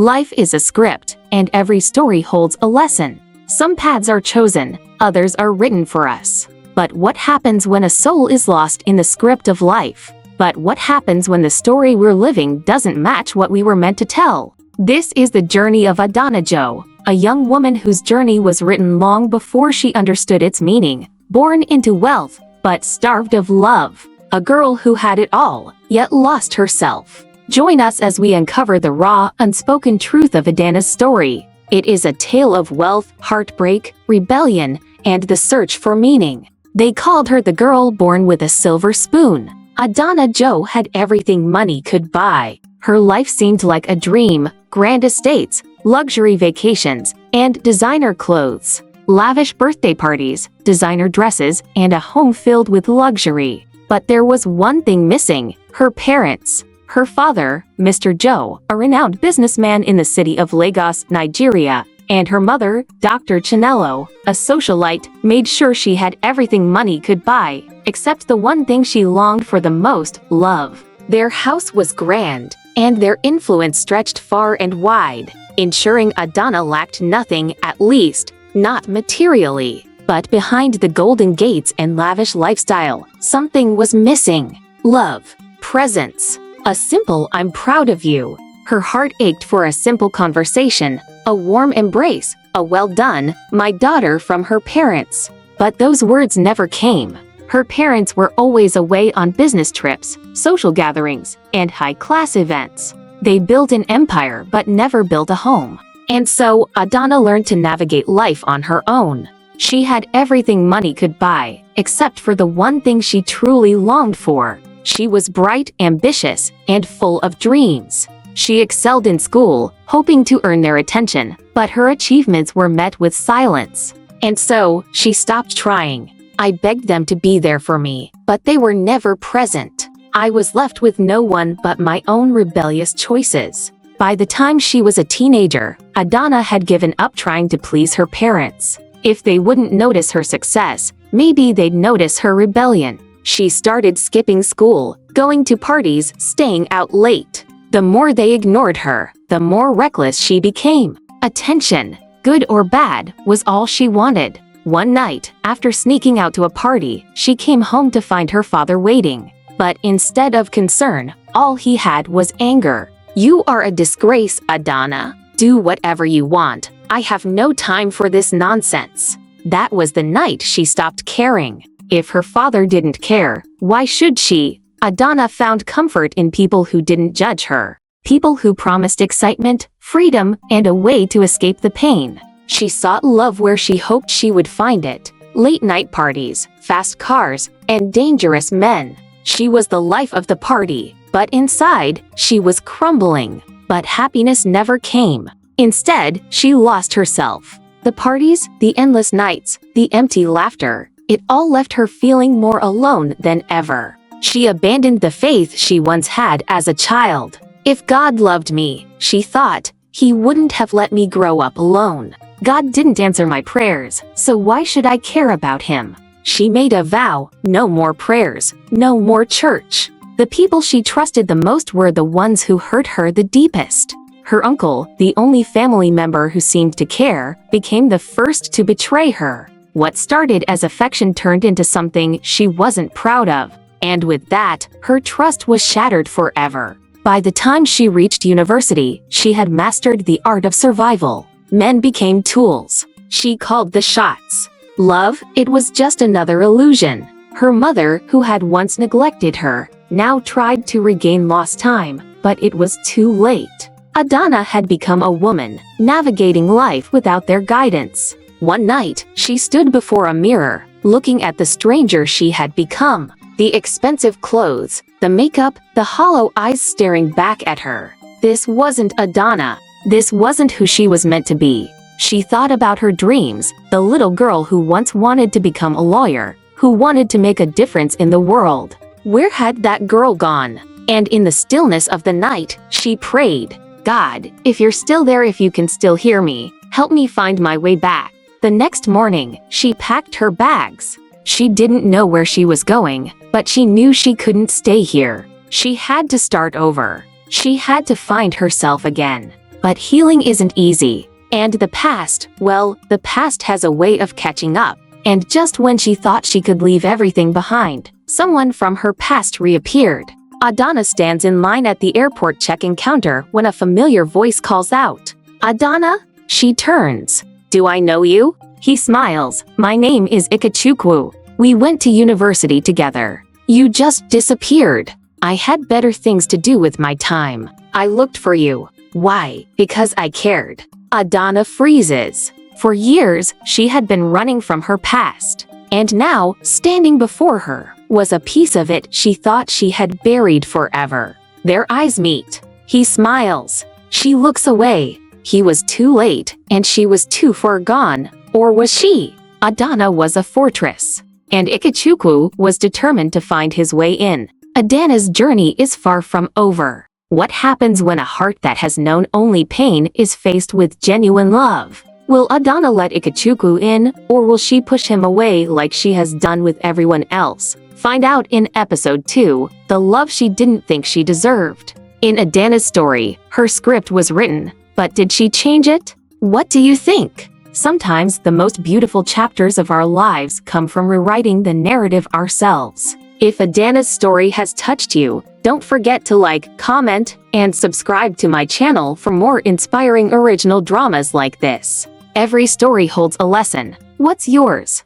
Life is a script, and every story holds a lesson. Some paths are chosen, others are written for us. But what happens when a soul is lost in the script of life? But what happens when the story we're living doesn't match what we were meant to tell? This is the journey of Adanna Jo, a young woman whose journey was written long before she understood its meaning. Born into wealth, but starved of love. A girl who had it all, yet lost herself. Join us as we uncover the raw, unspoken truth of Adanna's story. It is a tale of wealth, heartbreak, rebellion, and the search for meaning. They called her the girl born with a silver spoon. Adanna Jo had everything money could buy. Her life seemed like a dream: grand estates, luxury vacations, and designer clothes. Lavish birthday parties, designer dresses, and a home filled with luxury. But there was one thing missing: her parents. Her father, Mr. Jo, a renowned businessman in the city of Lagos, Nigeria, and her mother, Dr. Chinelo, a socialite, made sure she had everything money could buy, except the one thing she longed for the most: love. Their house was grand, and their influence stretched far and wide, ensuring Adanna lacked nothing, at least, not materially. But behind the golden gates and lavish lifestyle, something was missing: love, presence. A simple "I'm proud of you." Her heart ached for a simple conversation, a warm embrace, a "well done, my daughter" from her parents. But those words never came. Her parents were always away on business trips, social gatherings, and high-class events. They built an empire but never built a home. And so, Adanna learned to navigate life on her own. She had everything money could buy, except for the one thing she truly longed for. She was bright, ambitious, and full of dreams. She excelled in school, hoping to earn their attention, but her achievements were met with silence. And so, she stopped trying. I begged them to be there for me, but they were never present. I was left with no one but my own rebellious choices. By the time she was a teenager, Adanna had given up trying to please her parents. If they wouldn't notice her success, maybe they'd notice her rebellion. She started skipping school, going to parties, staying out late. The more they ignored her, the more reckless she became. Attention, good or bad, was all she wanted. One night, after sneaking out to a party, she came home to find her father waiting. But instead of concern, all he had was anger. "You are a disgrace, Adanna. Do whatever you want. I have no time for this nonsense." That was the night she stopped caring. If her father didn't care, why should she? Adanna found comfort in people who didn't judge her. People who promised excitement, freedom, and a way to escape the pain. She sought love where she hoped she would find it: late-night parties, fast cars, and dangerous men. She was the life of the party, but inside, she was crumbling. But happiness never came. Instead, she lost herself. The parties, the endless nights, the empty laughter, it all left her feeling more alone than ever. She abandoned the faith she once had as a child. If God loved me, she thought, he wouldn't have let me grow up alone. God didn't answer my prayers, so why should I care about him? She made a vow: no more prayers, no more church. The people she trusted the most were the ones who hurt her the deepest. Her uncle, the only family member who seemed to care, became the first to betray her. What started as affection turned into something she wasn't proud of. And with that, her trust was shattered forever. By the time she reached university, she had mastered the art of survival. Men became tools. She called the shots. Love, it was just another illusion. Her mother, who had once neglected her, now tried to regain lost time, but it was too late. Adanna had become a woman, navigating life without their guidance. One night, she stood before a mirror, looking at the stranger she had become. The expensive clothes, the makeup, the hollow eyes staring back at her. This wasn't Adanna. This wasn't who she was meant to be. She thought about her dreams, the little girl who once wanted to become a lawyer, who wanted to make a difference in the world. Where had that girl gone? And in the stillness of the night, she prayed, "God, if you're still there, if you can still hear me, help me find my way back." The next morning, she packed her bags. She didn't know where she was going, but she knew she couldn't stay here. She had to start over. She had to find herself again. But healing isn't easy. And the past, well, the past has a way of catching up. And just when she thought she could leave everything behind, someone from her past reappeared. Adanna stands in line at the airport check-in counter when a familiar voice calls out, "Adanna?" She turns. "Do I know you?" He smiles. "My name is Ikechukwu. We went to university together. You just disappeared. I had better things to do with my time. I looked for you. Why? Because I cared." Adanna freezes. For years, she had been running from her past. And now, standing before her, was a piece of it she thought she had buried forever. Their eyes meet. He smiles. She looks away. He was too late, and she was too far gone. Or was she? Adanna was a fortress. And Ikechukwu was determined to find his way in. Adanna's journey is far from over. What happens when a heart that has known only pain is faced with genuine love? Will Adanna let Ikechukwu in, or will she push him away like she has done with everyone else? Find out in episode 2, The Love She Didn't Think She Deserved. In Adanna's story, her script was written, but did she change it? What do you think? Sometimes the most beautiful chapters of our lives come from rewriting the narrative ourselves. If Adanna's story has touched you, don't forget to like, comment, and subscribe to my channel for more inspiring original dramas like this. Every story holds a lesson. What's yours?